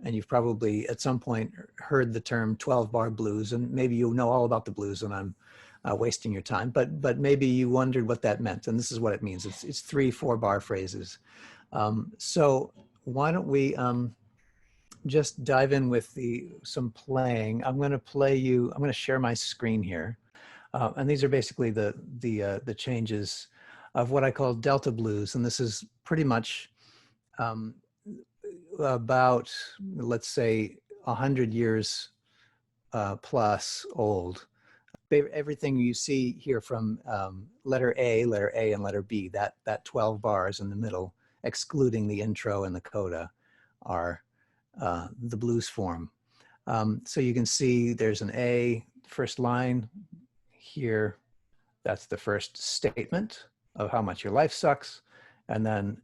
and you've probably at some point heard the term 12-bar blues, and maybe you know all about the blues and I'm wasting your time, but maybe you wondered what that meant, and this is what it means. It's 3 4-bar phrases. So why don't we just dive in with some playing. I'm going to share my screen here. And these are basically the changes of what I call Delta blues. And this is pretty much about, let's say, 100 years plus old. Everything you see here from letter A, and letter B, that 12 bars in the middle, excluding the intro and the coda, are the blues form. So you can see there's an A, first line here. That's the first statement of how much your life sucks. And then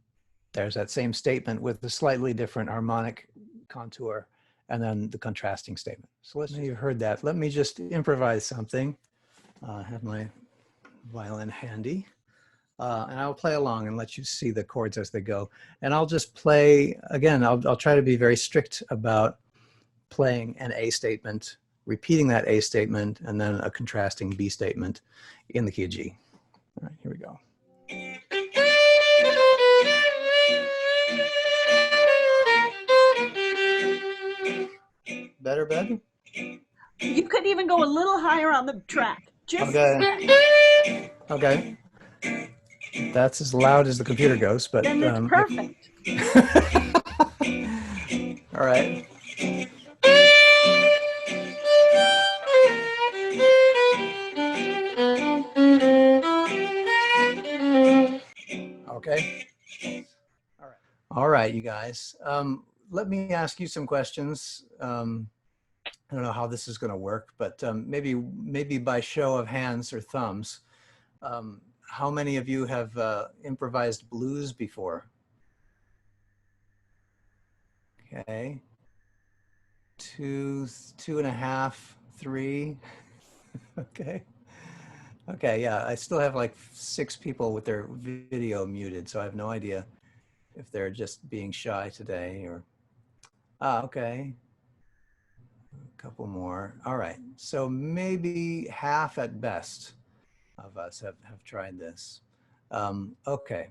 there's that same statement with a slightly different harmonic contour, and then the contrasting statement. So you've heard that. Let me just improvise something. I have my violin handy. And I'll play along and let you see the chords as they go. And I'll just play, again, I'll try to be very strict about playing an A statement, repeating that A statement, and then a contrasting B statement in the key of G. All right, here we go. Better, Ben? You could even go a little higher on the track. Just okay. Okay. That's as loud as the computer goes, but then it's perfect. All right. Okay. All right, you guys. Let me ask you some questions. I don't know how this is going to work, but maybe by show of hands or thumbs, how many of you have improvised blues before? Okay. 2, 2.5, 3. Okay. Okay, yeah, I still have like 6 people with their video muted, so I have no idea if they're just being shy today or, okay. A couple more. All right, so maybe half at best of us have tried this. Okay,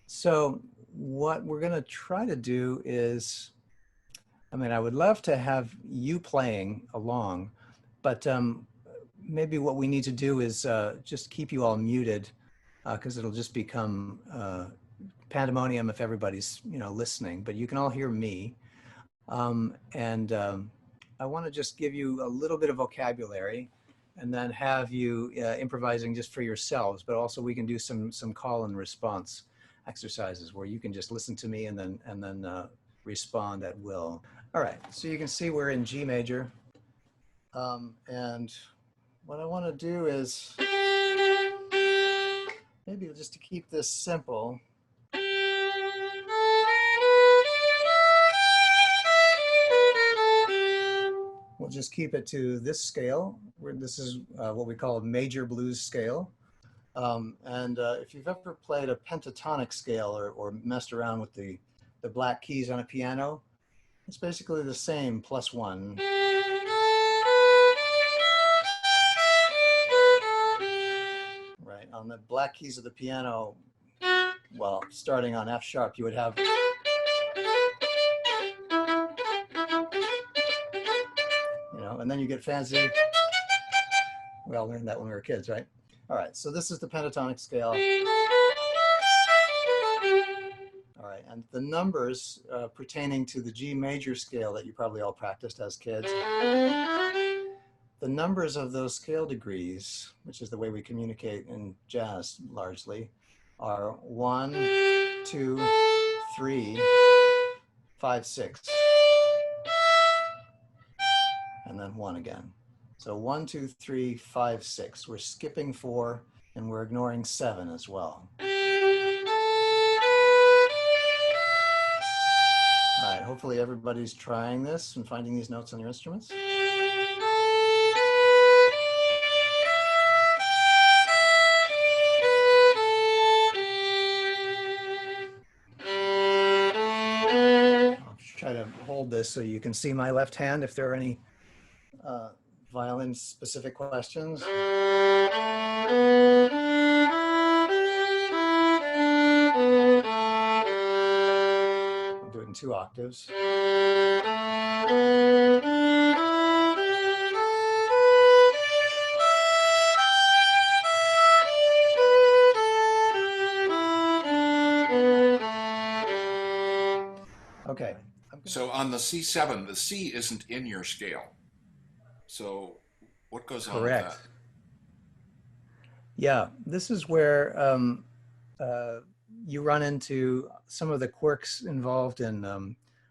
so what we're gonna try to do is, I mean, I would love to have you playing along, but maybe what we need to do is just keep you all muted, because it'll just become pandemonium if everybody's listening, but you can all hear me. I want to just give you a little bit of vocabulary and then have you improvising just for yourselves, but also we can do some call and response exercises where you can just listen to me and then respond at will. All right, so you can see we're in G major, and what I want to do is, maybe just to keep this simple, we'll just keep it to this scale. This is what we call a major blues scale. If you've ever played a pentatonic scale or messed around with the black keys on a piano, it's basically the same +1. Right, on the black keys of the piano, well, starting on F sharp, you would have, and then you get fancy. We all learned that when we were kids, right? All right, so this is the pentatonic scale. All right, and the numbers pertaining to the G major scale that you probably all practiced as kids, the numbers of those scale degrees, which is the way we communicate in jazz largely, are 1, 2, 3, 5, 6, and then 1 again. So 1, 2, 3, 5, 6. We're skipping 4 and we're ignoring 7 as well. All right, hopefully everybody's trying this and finding these notes on your instruments. I'll try to hold this so you can see my left hand if there are any violin specific questions. I'll do it in 2 octaves. Okay. So on the C7, the C isn't in your scale. So what goes on with that? Correct. Yeah, this is where you run into some of the quirks involved in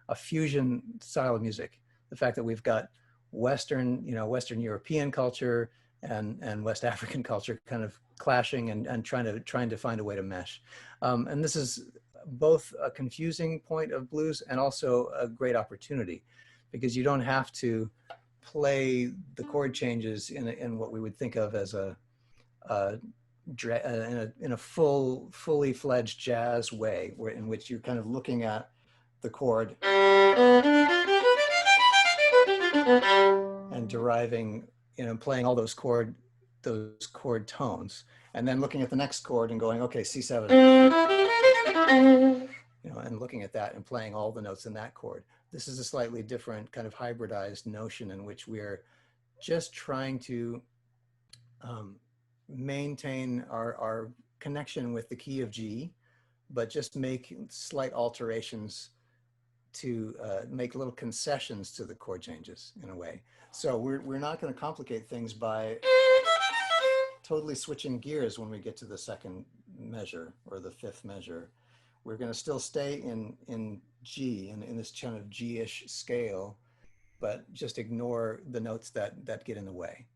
a fusion style of music. The fact that we've got Western, Western European culture and West African culture kind of clashing and trying to find a way to mesh. And this is both a confusing point of blues and also a great opportunity, because you don't have to play the chord changes in what we would think of as in a fully fledged jazz way, in which you're kind of looking at the chord and deriving, playing all those chord tones, and then looking at the next chord and going, okay, C7, and looking at that and playing all the notes in that chord. This is a slightly different kind of hybridized notion in which we're just trying to maintain our connection with the key of G, but just make slight alterations to make little concessions to the chord changes in a way. So we're not going to complicate things by totally switching gears when we get to the 2nd measure or the 5th measure. We're going to still stay in G, in this kind of G-ish scale, but just ignore the notes that get in the way.